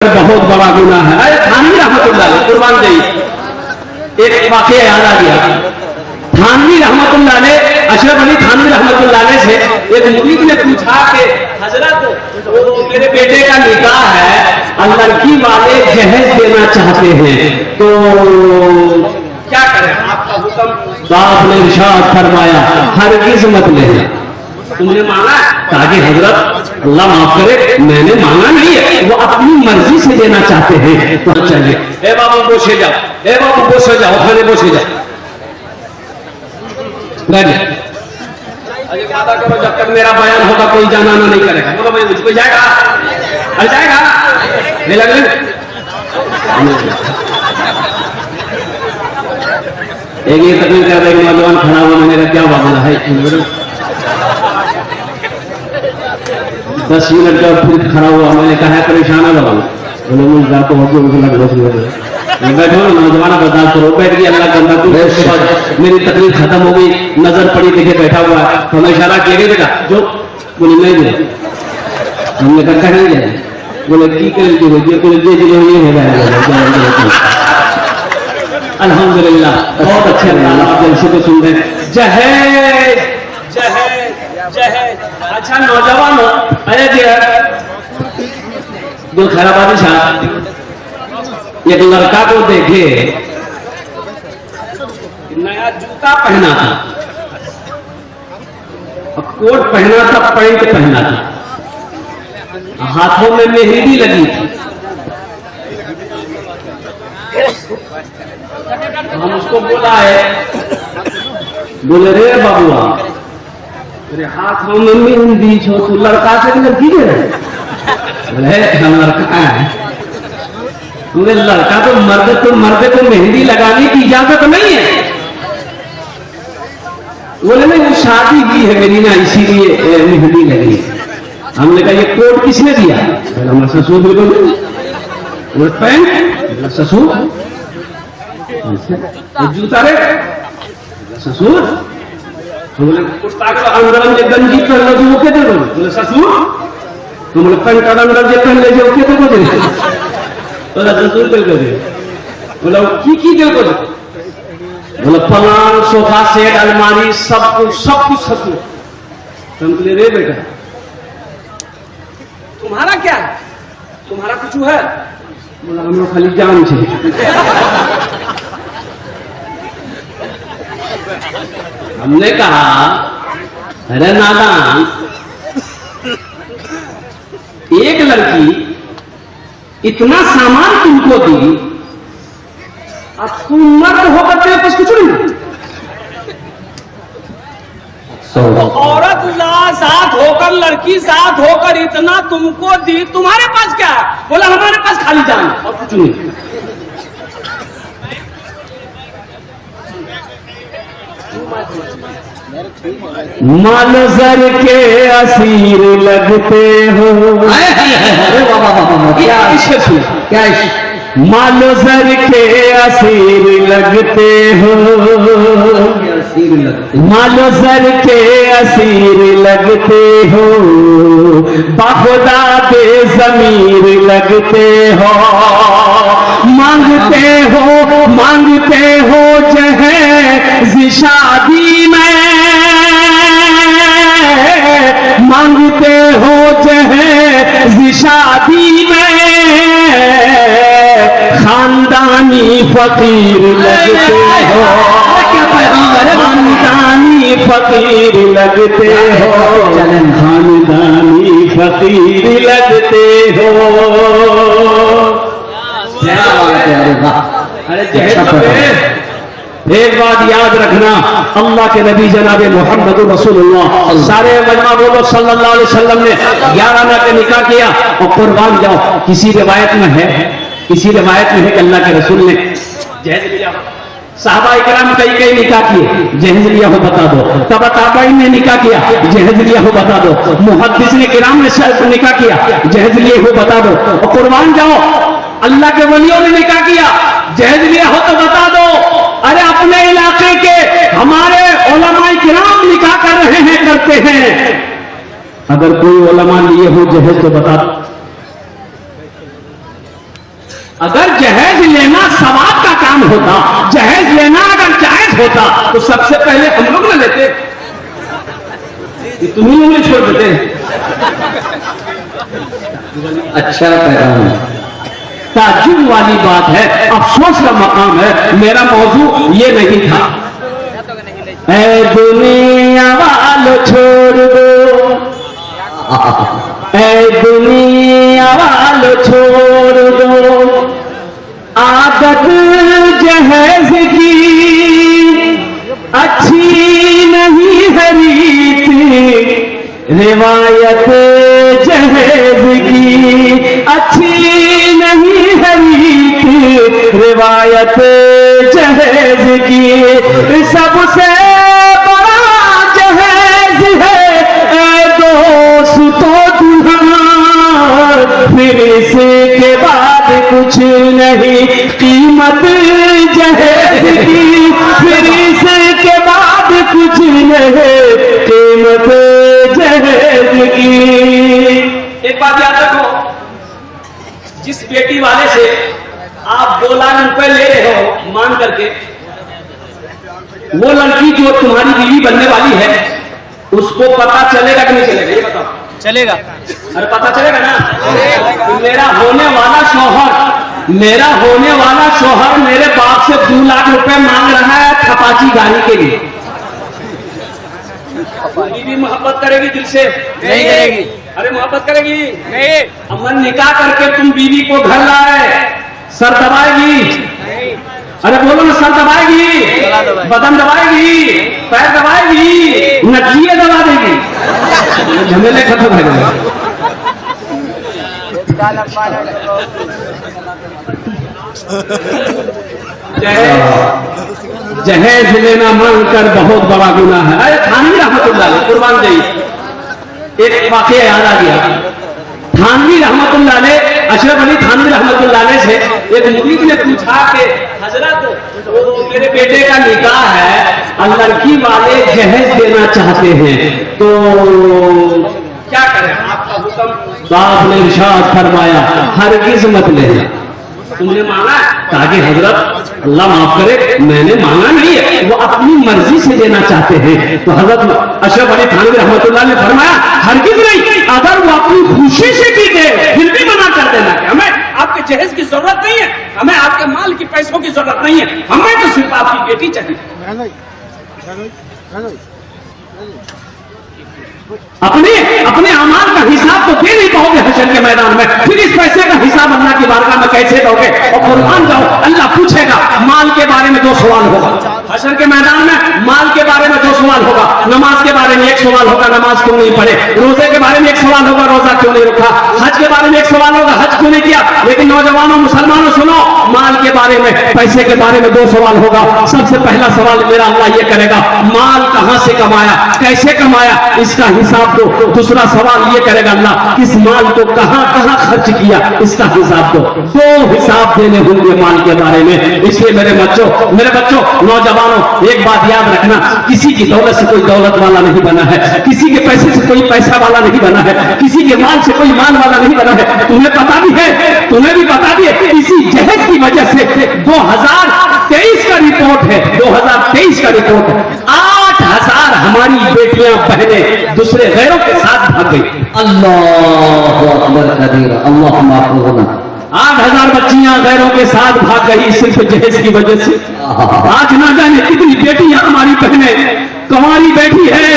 बहुत बड़ा गुनाह है। अरे थानवी रहमतुल्लाह अलैह, कुर्बान जाइए, एक वाकया याद आ गया। थानवी रहमतुल्लाह अलैह, अशरफ अली थानवी रहमतुल्लाह अलैह से एक मुरीद ने पूछा कि हजरत वो मेरे बेटे का निकाह है और लड़की वाले जहेज देना चाहते हैं, तो क्या करें, आपका हुक्म। तो आपने इरशाद फरमाया हरगिज़ मत लेना। तुमने मांगा ताकि हजरत अल्लाह माफ करे, मैंने मांगा नहीं है, वो अपनी मर्जी से देना चाहते हैं। तो चलिए, ए बाबू बोसे जाओ, ए बाबू बोसे जाओ, खाने बोसे जाओ, अरे वादा करो जब तक मेरा बयान होगा कोई जाना ना नहीं करेगा। बोलो भाई मुझको जाएगा, अरे जाएगा नहीं लग रही। एक ये तकलीफ कर रहे नौजवान खड़ा हुआ, मैंने क्या मामला है, 10 मिनट का फिर खड़ा हुआ, मैंने कहा परेशान है बाबा, बोले मुझे जाकर बैठो नौजवान बर्दाश्त करो, बैठ गया अल्लाह के अंदर। उसके बाद मेरी तकलीफ खत्म हो गई, नजर पड़ी देखे बैठा हुआ है, तो मैं इशारा किया गया बेटा जो, बोले नहीं दिया, हमने कहा नहीं जाए, बोले की अल्हम्दुलिल्लाह बहुत अच्छे आप जलसे को सुन रहे हैं। जहेज जहेज जहेज। अच्छा नौजवान हो, अरे जो खैराबादी साहब एक लड़का को देखे, नया जूता पहना था, कोट पहना था, पैंट पहना था, हाथों में मेहंदी लगी थी। हम उसको बोला है, बोले रे बाबुआ तेरे हाथों में मेहंदी छो, तू लड़का से लड़की दे रहे? बोले हम लड़का है। बोले लड़का तो मर्द को मेहंदी लगाने की इजाजत नहीं है। बोले नहीं वो शादी की है मेरी ना, इसीलिए मेहंदी लगी। हमने कहा ये कोट किसने दिया? हमारा ससुर। बिल्कुल पैंट ससुर, जूता रे ससुर। बोले अंदर गंजी कर लो जो के दे दो, बोले ससुर। तो बोले पैंट अंदर जे पहन ले जो के दे दो, तो ससुर दिल को दे। बोला की दिल को दे? बोला पलंग सोफा सेट अलमारी सब कुछ ससुर। हम बोले रे बेटा तुम्हारा क्या है, तुम्हारा कुछ है? बोला हम लोग खाली जान चाहिए। हमने कहा अरे नादान, एक लड़की इतना सामान तुमको दी, अब तुम मर्द होकर तेरे पास कुछ नहीं। औरत साथ होकर, लड़की साथ होकर इतना तुमको दी, तुम्हारे पास क्या है? बोला हमारे पास खाली जान और कुछ नहीं। मालो जर के असीर लगते हो, क्या मालो जर के असीर लगते हो, मालो जर के असीर लगते हो, बाखुदा बेज़मीर लगते हो, मांगते हो जहेज शादी में, मांगते हो जहेज शादी में, खानदानी फकीर लगते हो, खानदानी फकीर लगते हो, खानदानी फकीर लगते हो। अरे एक बात याद रखना, अल्लाह के नबी जनाब मोहम्मद रसूलुल्लाह सारे मजमा बोलो सल्लल्लाहु अलैहि वसल्लम ने 11 आना के निकाह किया। और कुर्बान जाओ, किसी रिवायत में है कि अल्लाह के रसूल ने जहेज लिया। साहबा इकराम कई निकाह किए, जहेज लिया हो बता दो। तब ताबईन ने निकाह किया, जहेज लिया हो बता दो। मुहद्दिस ने किराम ने निकाह किया, जहेज लिए हो बता दो। और कुर्बान जाओ, अल्लाह के वलियों ने निकाह किया, जहेज लिया हो तो बता दो। अरे अपने इलाके के हमारे उलमाए किराम निकाह कर रहे हैं, करते हैं, अगर कोई उलमा लिए हो जहेज तो बता दो। अगर जहेज लेना सवाब का काम होता, जहेज लेना अगर जायज होता तो सबसे पहले हम लोग न लेते, तुम ही उन्हें छोड़ देते। अच्छा पैगाम, ताज्जुब वाली बात है, अफसोस का मकाम है। मेरा मौजू ये नहीं था। ऐ दुनिया वालों छोड़ दो, ऐ दुनिया वालों छोड़ दो आदत जहेज की, अच्छी नहीं है रीत रिवायत जहेज की, अच्छी नहीं है रीत रिवायत जहेज की। सबसे बड़ा जहेज है ऐ दोस्तों दुल्हन, फिर इसके बाद कुछ नहीं कीमत जहेज की, फिर इसके बाद कुछ नहीं कीमत जहेज की। एक बात याद रखो, जिस बेटी वाले से आप 2 लाख रुपए ले रहे हो मांग करके, वो लड़की जो तुम्हारी बीवी बनने वाली है उसको पता चलेगा कि नहीं चलेगा? ये बताओ। चलेगा। अरे पता चलेगा ना। तो मेरा होने वाला शौहर मेरे बाप से 2 लाख रुपए मांग रहा है खपाची गाड़ी के लिए। बीवी मोहब्बत करेगी दिल से? नहीं करेगी। अरे मोहब्बत करेगी नहीं। अमन निकाह करके तुम बीवी को घर लाए, सर दबाएगी? अरे बोलो ना, सर दबाएगी, बदन दबाएगी, पैर दबाएगी, नटिए दबा देगी, झमेले खत्म हो गए। जहेज लेना मांग कर बहुत बड़ा गुनाह है। अरे थानवी रहमतुल्लाह अलैह, कुर्बान जाइए, एक वाकया याद आ गया। थानवी रहमतुल्लाह अलैह, अशरफ अली थानवी रहमतुल्लाह अलैह से एक मुरीद ने पूछा कि हजरत वो मेरे बेटे का निकाह है और लड़की वाले जहेज देना चाहते हैं तो क्या करें, आपका हुक्म। बाप ने इरशाद फरमाया हरगिज़ मत लेना। तुमने मांगा? ताकि हजरत अल्लाह माफ करे, मैंने मांगा नहीं है, वो अपनी मर्जी से देना चाहते हैं। तो हजरत अशरफ अली थानवी रहमतुल्लाह ने फरमाया हरगिज़ नहीं, अगर वो अपनी खुशी से भी दे फिर भी मना कर देना कि हमें आपके जहेज की जरूरत नहीं है, हमें आपके माल की पैसों की जरूरत नहीं है, हमें तो सिर्फ आपकी बेटी चाहिए। अपने अमाल का हिसाब तो दे नहीं पाओगे हशर के मैदान में, फिर इस पैसे का हिसाब अल्लाह की बारगाह में कैसे दोगे? और कुर्बान जाओ, अल्लाह पूछेगा माल के बारे में 2 सवाल होगा हशर के मैदान में। माल के बारे में 2 सवाल होगा, नमाज के बारे में 1 सवाल होगा, नमाज क्यों नहीं पढ़े, रोजे के बारे में 1 सवाल होगा, रोजा क्यों नहीं रखा, हज के बारे में 1 सवाल होगा, हज क्यों नहीं किया। लेकिन नौजवानों मुसलमानों सुनो, माल के बारे में, पैसे के बारे में 2 सवाल होगा। सबसे पहला सवाल मेरा अल्लाह ये करेगा माल कहां से कमाया, कैसे कमाया, इसका हिसाब दो। दूसरा सवाल ये करेगा अल्लाह इस माल को कहां कहां खर्च किया, इसका हिसाब दो। 2 हिसाब देने होंगे माल के बारे में। इसलिए मेरे बच्चों नौजवानों, एक बात याद रखना, किसी की दौलत से कोई दौलत वाला नहीं बना है, किसी के पैसे से कोई पैसा वाला नहीं बना है, किसी के माल से कोई माल वाला नहीं बना है। तुम्हें पता भी है, तुम्हें भी पता भी है, इसी जहेज की वजह से 2023 का रिपोर्ट है, 2023 का रिपोर्ट है, 8000 हमारी बेटियां बहनें दूसरे गैरों के साथ भाग गई। अल्लाह अकबर कबीरा, अल्लाह माफ करना। 8000 बच्चियां गैरों के साथ भाग गई सिर्फ जहेज की वजह से। आज ना जाने कितनी बेटियां हमारी बहनें कमारी बैठी है,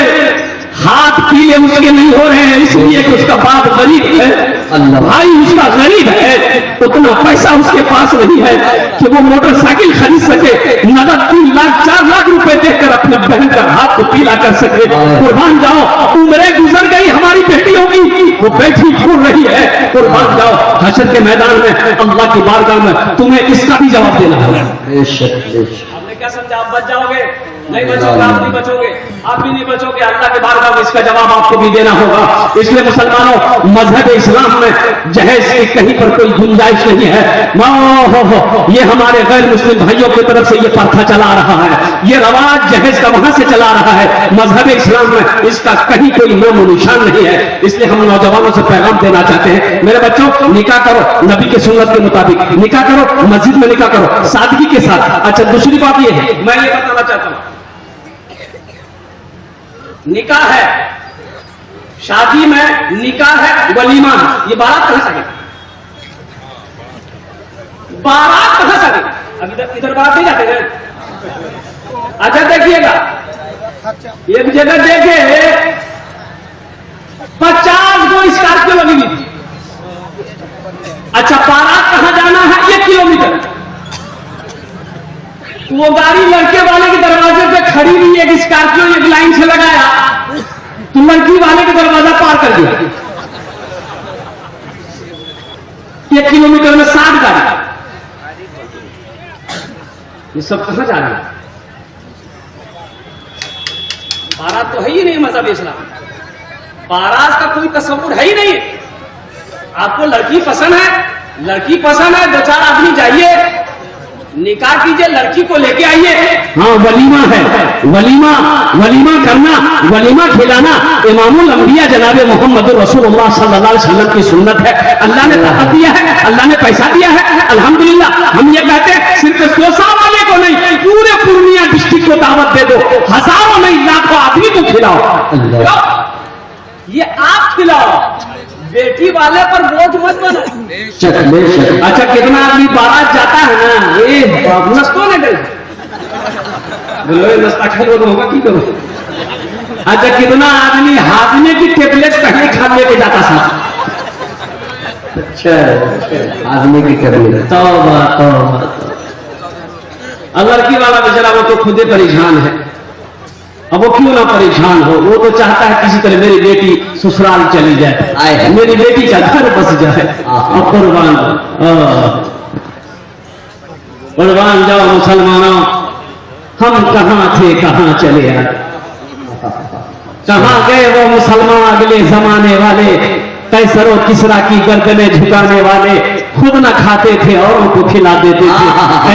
हाथ पीले उसके नहीं हो रहे हैं, इसलिए कि उसका बाप गरीब है, भाई उसका गरीब है, उतना पैसा उसके पास नहीं है कि वो मोटरसाइकिल खरीद सके, नगद 3 लाख 4 लाख रुपए देकर अपने बहन का हाथ को पीला कर सके। कुर्बान जाओ, उम्रें गुजर गई हमारी बेटियों की, वो बैठी घूर रही है। कुर्बान जाओ, हशर के मैदान में अल्लाह की बारगाह में तुम्हें इसका भी जवाब देना है। आपने क्या समझा? आप बच जाओगे? नहीं बचोगे, आप नहीं बचोगे। आप भी नहीं बचोगे, अल्लाह के बारगाह में इसका जवाब आपको भी देना होगा। इसलिए मुसलमानों, मजहब इस्लाम में जहेज की कहीं पर कोई गुंजाइश नहीं है। ये हमारे गैर मुस्लिम भाइयों की तरफ से ये प्रथा चला रहा है, ये रवाज जहेज का वहां से चला रहा है। मजहब इस्लाम में इसका कहीं कोई नाम निशान नहीं है। इसलिए हम नौजवानों से पैगाम देना चाहते हैं, मेरे बच्चों निकाह करो नबी के सुन्नत के मुताबिक, निकाह करो, मस्जिद में निकाह करो सादगी के साथ। अच्छा, दूसरी बात ये है, मैं ये बताना चाहता हूं, निकाह है, शादी में निकाह है, वलीमा, ये बारात कहां से गई? बारात कहां से गई? अब इधर बारात नहीं जाते हैं। अच्छा देखिएगा, एक जगह देखे 50 गो स्कॉर्पियो लगी हुई थी। अच्छा, बारात कहां जाना है? 1 किलोमीटर। वो गाड़ी लड़के वाले के दरवाजे पे खड़ी हुई, एक स्कॉर्पियो एक लाइन से लगाया तो लड़की वाले के दरवाजा पार कर दिया। 1 किलोमीटर में 60 गाड़ी। ये सब कहां जा रहा है? बारात तो है ही नहीं मजहब इस्लाम, बारात का कोई तस्वुर है ही नहीं। आपको लड़की पसंद है, लड़की पसंद है, 2-4 आदमी जाइए, निकाह कीजिए, लड़की को लेके आइए। हाँ, वलीमा है, वलीमा करना, वलीमा खिलाना इमामुल अंबिया जनाब मोहम्मद रसूलुल्लाह सल्लल्लाहु अलैहि वसल्लम की सुन्नत है। अल्लाह ने ताकत दिया है, अल्लाह ने पैसा दिया है, अल्हम्दुलिल्लाह। हम ये कहते हैं सिर्फ 100 वाले को नहीं, पूरे पूर्णिया डिस्ट्रिक्ट को दावत दे दो, हजारों नहीं लाखों आदमी को खिलाओ। ये आप खिलाओ, बेटी वाले पर बोझ मत बनो। अच्छा, कितना आदमी बारात जाता है ना, ये नस्तो ने गए बोलो नस्ता खेलो तो होगा, की करो। अच्छा, कितना आदमी हाजमे की टेबलेट पहले खा लेके जाता साथ। अच्छा, हाजमे की टेबलेट, तौबा तौबा। लड़की वाला बेचारा वो तो खुदे परेशान है। अब वो क्यों ना परेशान हो, वो तो चाहता है किसी तरह मेरी बेटी ससुराल चली जाए, मेरी बेटी का घर बस जाए। अब कुर्बान जाओ मुसलमानों, हम कहां थे कहां चले आए, कहां गए वो मुसलमान अगले जमाने वाले, कैसरो किसरा की गर्दनें झुकाने वाले, खुद न खाते थे औरों को खिला देते थे,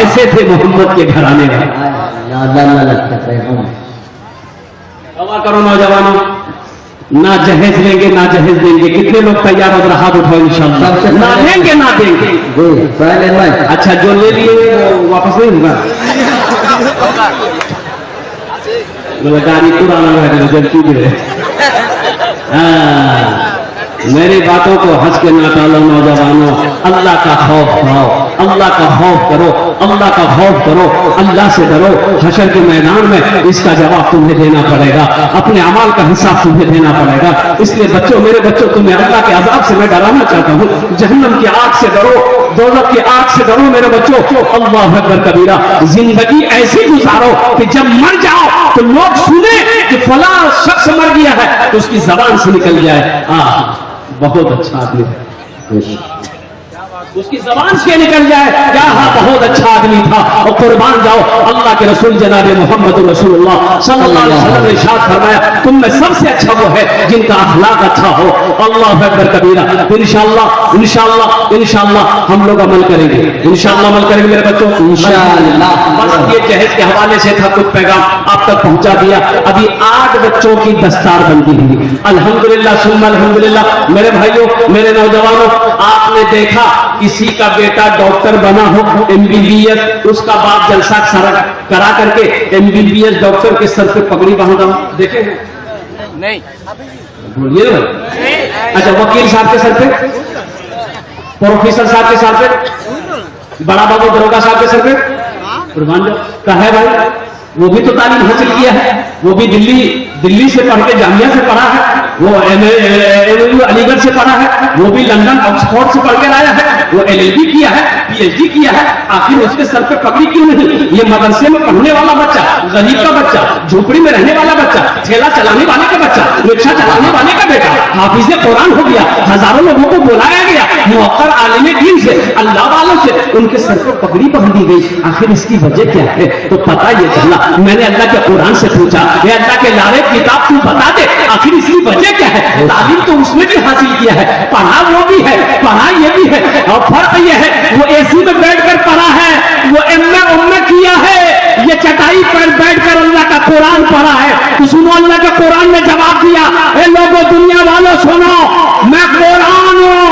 ऐसे थे मोहम्मद के घराने वाले। दवा करो नौजवानों, ना जहेज लेंगे ना जहेज देंगे। कितने लोग तैयार हो, हाथ उठाओ इंशाअल्लाह। ना देंगे ना देंगे। अच्छा, जो ले लिए वो वापस नहीं होगा, गाड़ी पुराना है जल्दी भी। मेरी बातों को हंस के ना टालो नौजवानों, अल्लाह का खौफ करो, अल्लाह का खौफ करो, अल्लाह का खौफ करो, अल्लाह से डरो। हशर के मैदान में इसका जवाब तुम्हें देना पड़ेगा, अपने अमाल का हिसाब तुम्हें देना पड़ेगा। इसलिए बच्चों, मेरे बच्चों, तुम्हें अल्लाह के अजाब से मैं डराना चाहता हूँ, जहन्नम की आग से डरो, दोज़ख की आग से डरो मेरे बच्चों। अल्लाह अकबर कबीरा। जिंदगी ऐसी गुजारो कि जब मर जाओ तो लोग सुने कि फला शख्स मर गया है तो उसकी जबान से निकल जाए, बहुत अच्छा आदमी है, उसकी जबान से निकल जाए, क्या बहुत अच्छा आदमी था। और कुर्बान जाओ, अल्लाह के रसूल जनाब मोहम्मद रसूलुल्लाह सल्लल्लाहु अलैहि वसल्लम ने इरशाद फरमाया, तुम में सबसे अच्छा वो है जिनका अखलाक अच्छा हो। अल्लाह अकबर कबीरा। इंशाअल्लाह इंशाअल्लाह इंशाअल्लाह हम लोग अमल करेंगे, इंशाअल्लाह अमल करेंगे मेरे बच्चों, इंशाअल्लाह। बस ये जहेज के हवाले से था, कुछ पैगाम आप तक पहुंचा दिया। अभी 8 बच्चों की दस्तार बंदी हुई, अल्हम्दुलिल्लाह सुम्मा अल्हम्दुलिल्लाह। मेरे भाइयों, मेरे नौजवानों, आपने देखा किसी का बेटा डॉक्टर बना हो, MBBS, उसका बाप जलसा करा करके MBBS डॉक्टर के सर पे पगड़ी बांधा हो, देखे हैं? नहीं, बोलिए ना। अच्छा, वकील साहब के सर पे, प्रोफेसर साहब के सर पे, बड़ा बाबू दरोगा साहब के सर पे कुर्बान जाओ का है भाई, वो भी तो तालीम हासिल किया है, वो भी दिल्ली से पढ़ के जामिया से पढ़ा है, वो MA अलीगढ़ से पढ़ा है, वो भी लंदन ऑक्सफोर्ड से पढ़ के आया है, वो LLB किया है, PhD किया है। आखिर उसके सर पे पगड़ी क्यों नहीं? ये मदरसे में पढ़ने वाला बच्चा, गरीब का बच्चा, झोपड़ी में रहने वाला बच्चा, ठेला चलाने वाले का बच्चा, रिक्शा चलाने वाले का बेटा हाफिज़े कुरान हो गया, हजारों लोगों को बुलाया गया, मुअक्कर आलिम दीन से, अल्लाह वालों से, से उनके सर पर पगड़ी बांध दी गई। आखिर इसकी वजह क्या है? तो पता ये चला, मैंने अल्लाह के कुरान से पूछा, ये अल्लाह के लारे किताब तू बता दे आखिर इसकी वजह क्या है? तालीम तो उसने भी हासिल किया है, पढ़ा वो भी है, पढ़ा ये भी है, और फर्क ये है वो एसी में बैठकर पढ़ा है, वो एमए किया है, ये चटाई पर बैठकर अल्लाह का कुरान पढ़ा है। तो सुनो, अल्लाह के कुरान ने जवाब दिया, ए लोगों, दुनिया वालों सुनो, मैं कुरान हूं,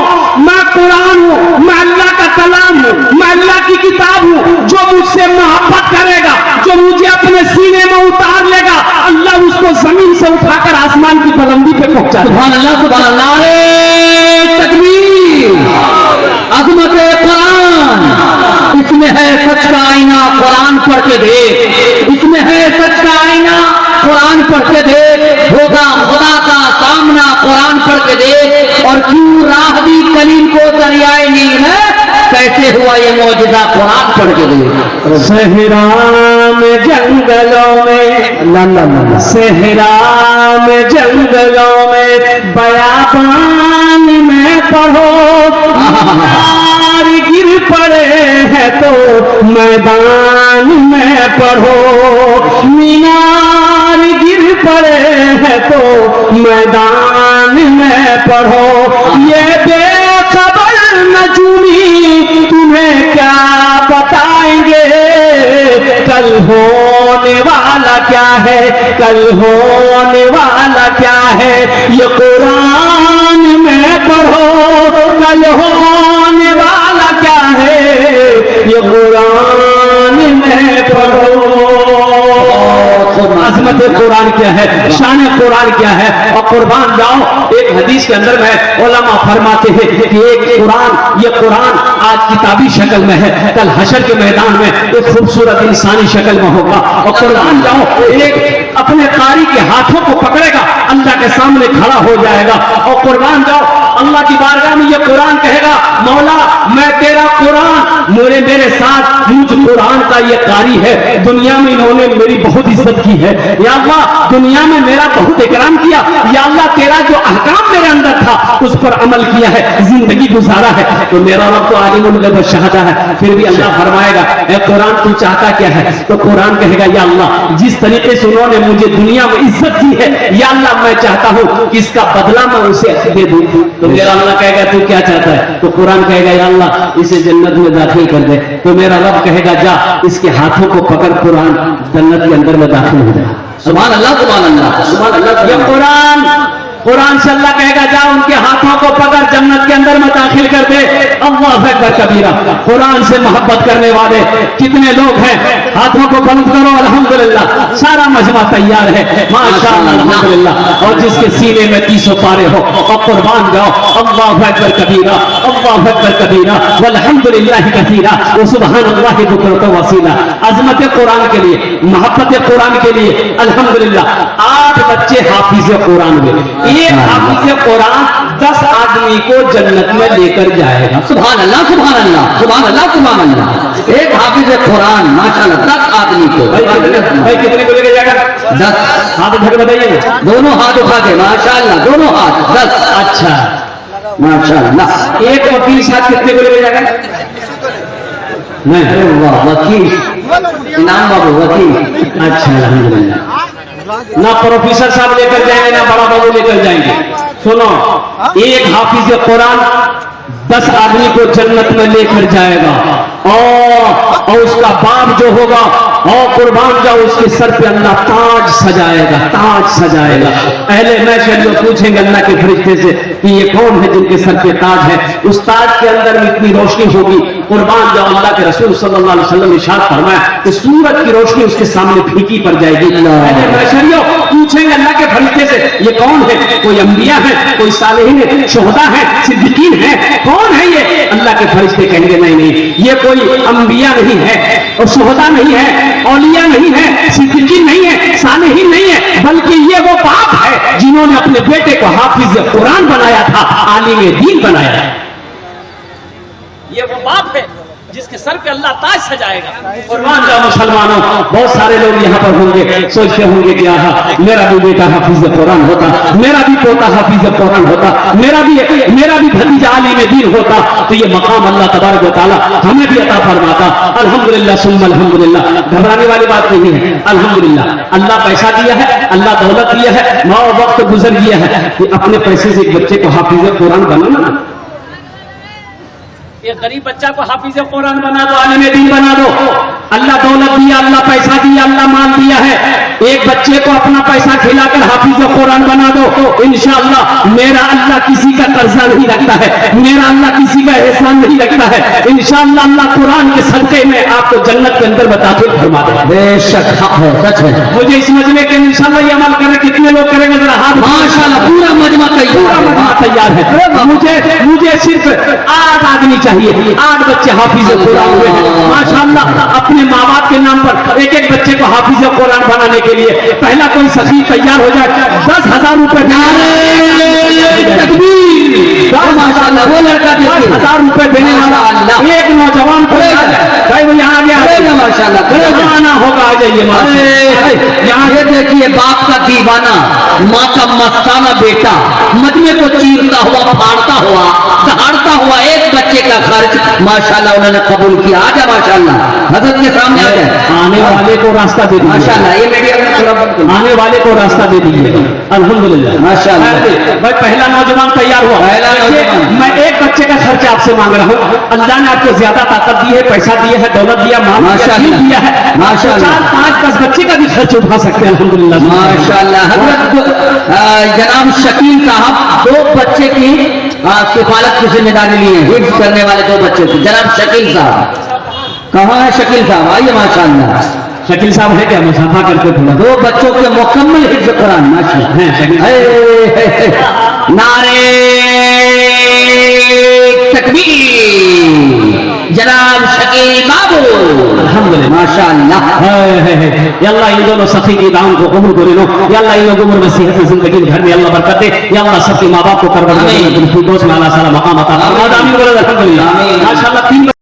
मैं कुरान हूं, मैं अल्लाह का कलाम हूं, मैं अल्लाह की किताब हूं। जो मुझसे मोहब्बत करेगा, जो मुझे अपने सीने में उतार लेगा, अल्लाह उसको जमीन से उठाकर आसमान की बुलंदी पे पहुंचा। सुभान अल्लाह, सुभान अल्लाह, तकबीर, अज़मत कुरान, इसमें है सच का आईना, कुरान पढ़ के देख, इसमें है सच का आईना, कुरान पढ़ के देख, होगा खुदा का सामना, कुरान पढ़ के देख। और क्यों राह दी कलीम को दरियाए नील में, कैसे हुआ ये मौजूदा, कुरान पढ़ के देख। सहरा में जंगलों में, सहरा में जंगलों में, बयाबान में पढ़ो, गिर पड़े हैं तो मैदान में पढ़ो, मीनार गिर पड़े हैं तो मैदान में पढ़ो। ये बेखबर नजूमी तुम्हें क्या बताएंगे, कल होने वाला क्या है, कल होने वाला क्या है, ये कुरान में पढ़ो, कल होने वाला क्या है, ये कुरान में पढ़ो। अज़मत कुरान क्या है, शान कुरान क्या है। और कुर्बान जाओ, एक हदीस के अंदर में उलमा फरमाते हैं कि एक कुरान, ये कुरान आज किताबी शक्ल में है, कल हशर के मैदान में एक खूबसूरत इंसानी शक्ल में होगा। और कुर्बान जाओ, एक अपने कारी के हाथों को पकड़ेगा, अल्लाह के सामने खड़ा हो जाएगा। और कुर्बान जाओ, अल्लाह की बारगाह में ये कुरान कहेगा, मौला मैं तेरा कुरान, मेरे साथ मुझ कुरान का ये कारी है, दुनिया में इन्होंने मेरी बहुत इज्जत की है, या अल्लाह दुनिया में मेरा बहुत इकराम किया, या अल्लाह तेरा जो अहकाम मेरे अंदर था उस पर अमल किया है, जिंदगी गुजारा है। तो मेरा रब तो आलिमुल गैब शहादा है, फिर भी अल्लाह फरमाएगा, ए कुरान तू चाहता क्या है? तो कुरान कहेगा, या अल्लाह जिस तरीके से उन्होंने मुझे दुनिया में इज्जत दी है, या अल्लाह मैं चाहता हूं कि इसका बदला मैं उसे दे दूं। तो मेरा अल्लाह कहेगा तू क्या चाहता है? तो कुरान कहेगा, या अल्लाह इसे जन्नत में दाखिल कर दे। तो मेरा रब कहेगा, जा इसके हाथों को पकड़, कुरान जन्नत के अंदर में दाखिल हो जाए। सुभान अल्लाह, सुभान अल्लाह, सुभान अल्लाह। ये कुरान से अल्लाह कहेगा, जा उनके हाथों को पकड़, जन्नत के अंदर में दाखिल कर दे। अल्लाह अकबर कबीरा। कुरान से मोहब्बत करने वाले कितने लोग हैं? हाथों को बुलंद करो, अल्हम्दुलिल्लाह। सारा मजमा तैयार है, माशाअल्लाह, अल्हम्दुलिल्लाह। और जिसके सीने में 300 पारे हो, और कुर्बान जाओ, अल्लाह अकबर कबीरा, अल्लाह अकबर कबीरा, वल्हम्दुलिल्लाह कसीरा, व सुब्हानल्लाहि बुक्रतन व असीला। अज़मत कुरान के लिए, मोहब्बत कुरान के लिए अल्हम्दुलिल्लाह 8 बच्चे हाफिज कुरान में। एक हाफिज कुरान 10 आदमी को जन्नत में लेकर जाएगा। सुभान अल्लाह, सुभान अल्लाह, सुभान अल्लाह, सुभान अल्लाह। एक हाफिज कुरान माशाअल्लाह 10 आदमी को। भाई कितने को लेकर जाएगा? 10। हाथ उठा के बताइए, दोनों हाथ उठा के, माशाअल्लाह, दोनों हाथ 10। अच्छा, माशाअल्लाह। एक वकील साहब कितने को लेकर जाएगा? नहीं, वाह, वकील इनाम बाबू, वकील। अच्छा, अल्हम्दुलिल्लाह। ना प्रोफेसर साहब लेकर जाएंगे, ना बड़ा बाबू लेकर जाएंगे। सुनो, एक हाफिज कुरान 10 आदमी को जन्नत में लेकर जाएगा, और उसका बाप जो होगा, और कुर्बान जाओ, उसके सर पे अल्लाह ताज सजाएगा, ताज सजाएगा। पहले मैशर जो पूछेंगे अल्लाह के फरिश्ते से कि ये कौन है जिनके सर पे ताज है? उस ताज के अंदर में इतनी रोशनी होगी, कुर्बान जाओ, अल्लाह के रसूल सल्लल्लाहु अलैहि वसल्लम ने इरशाद फरमाया कि सूरज की रोशनी उसके सामने फीकी पड़ जाएगी। पहले मैशरियों पूछेंगे अल्लाह के फरिश्ते से, ये कौन है? कोई अंबिया है, कोई सालिहीन है, शुहदा है, सिद्दीकीन है, कौन है ये? अल्लाह के फरिश्ते कहेंगे, नहीं नहीं, ये कोई अंबिया नहीं है, और शुहदा नहीं है, औलिया नहीं है, सिद्दीकीन नहीं है, सालिहीन नहीं है, बल्कि ये वो बाप है जिन्होंने अपने बेटे को हाफिज कुरान बनाया था, आलिम दीन बनाया। ये वो बाप है जिसके सर पे अल्लाह ताज सजाएगा। कुर्बान जाओ मुसलमानों, बहुत सारे लोग यहाँ पर होंगे, सोचते होंगे कि आहा मेरा भी बेटा हाफिज कुरान होता, मेरा भी पोता हाफिज कुरान होता, मेरा भी भतीजा आलिम दीन होता, तो ये मकाम अल्लाह तबारक व तआला हमें भी अता फरमाता। अल्हम्दुलिल्लाह सुम्मा अल्हम्दुलिल्लाह, घबराने वाली बात नहीं है। अल्हम्दुलिल्लाह अल्लाह पैसा दिया है, अल्लाह दौलत दिया है, माँ वक्त गुजर गया है कि अपने पैसे से एक बच्चे को हाफिज कुरान बनाना, एक गरीब बच्चा को हाफिज कुरान बना दो, आलिम दीन बना दो। अल्लाह दौलत दिया, अल्लाह पैसा दिया, अल्लाह माल दिया है, एक बच्चे को अपना पैसा खिलाकर हाफिज कुरान बना दो, इंशाअल्लाह मेरा अल्लाह किसी का कर्जा नहीं रखता है, मेरा अल्लाह किसी का एहसान नहीं रखता है। इंशाअल्लाह अल्लाह कुरान के सदके में आपको जन्नत के अंदर दाखिल फरमा देगा। बेशक हक है, सच है। मुझे इस मजमे के इंशाअल्लाह ये अमल करें, कितने लोग करेंगे जरा हाथ? माशाअल्लाह पूरा मजमा तैयार है। मुझे सिर्फ 8 आदमी चाहिए, 8 बच्चे हाफिज कुरान हुए हैं माशाअल्लाह। अपने माँ बाप के नाम पर एक एक बच्चे को हाफिज कुरान बनाने के लिए पहला कोई सखी तैयार हो जाए, 10,000 रुपए माशाअल्लाह, वो लड़का 10,000 रुपए देने वाला एक नौजवान को यहाँ गया माशाअल्लाह आना होगा, आ जाइए। यहाँ ये देखिए बाप का दीवाना, माँ का मस्ताना बेटा मजमे को चीरता हुआ, फाड़ता हुआ, दहाड़ता हुआ एक बच्चे का खर्च माशाअल्लाह उन्होंने कबूल किया। आ जा माशाअल्लाह, हजरत के सामने आ जाए। आने वाले को रास्ता दे दीजिए माशाअल्लाह, ये मीडिया आने वाले को रास्ता दे दीजिए अल्हम्दुलिल्लाह माशाअल्लाह। भाई पहला नौजवान तैयार हुआ, पहला नौजवान। मैं एक बच्चे का खर्चा आपसे मांग रहा हूँ, अल्लाह ने आपको ज्यादा ताकत दी है, पैसा दिया है, दौलत दिया, माल दिया है माशाअल्लाह, 4-5-10 बच्चे का भी खर्च उठा सकते हैं अल्हम्दुलिल्लाह माशाअल्लाह। हजरत जनाब शकील साहब 2 बच्चे की किफालत की जिम्मेदारी लिए, हिफ्ज करने वाले 2 बच्चे की। जनाब शकील साहब कहाँ है? शकील साहब आइए माशाअल्लाह। शकील साहब है क्या? मुसाफा करके थोड़ा 2 बच्चों के मुकम्मल हिफ्ज कुरान माशाअल्लाह है। नारे तकबीर जनाब शकील बाबू अल्हम्दुलिल्लाह माशाअल्लाह। अल्लाह इन दोनों सखी की दाम को कबूल करे लो, अल्लाह इन लोगों उम्र में सेहत जिंदगी घर में अल्लाह बरकत दे, अल्लाह सबके माँ बाप को करबला में फिरदौस में अल्लाह साला मकाम अता फरमा। आमीन। अल्हम्दुलिल्लाह माशाअल्लाह।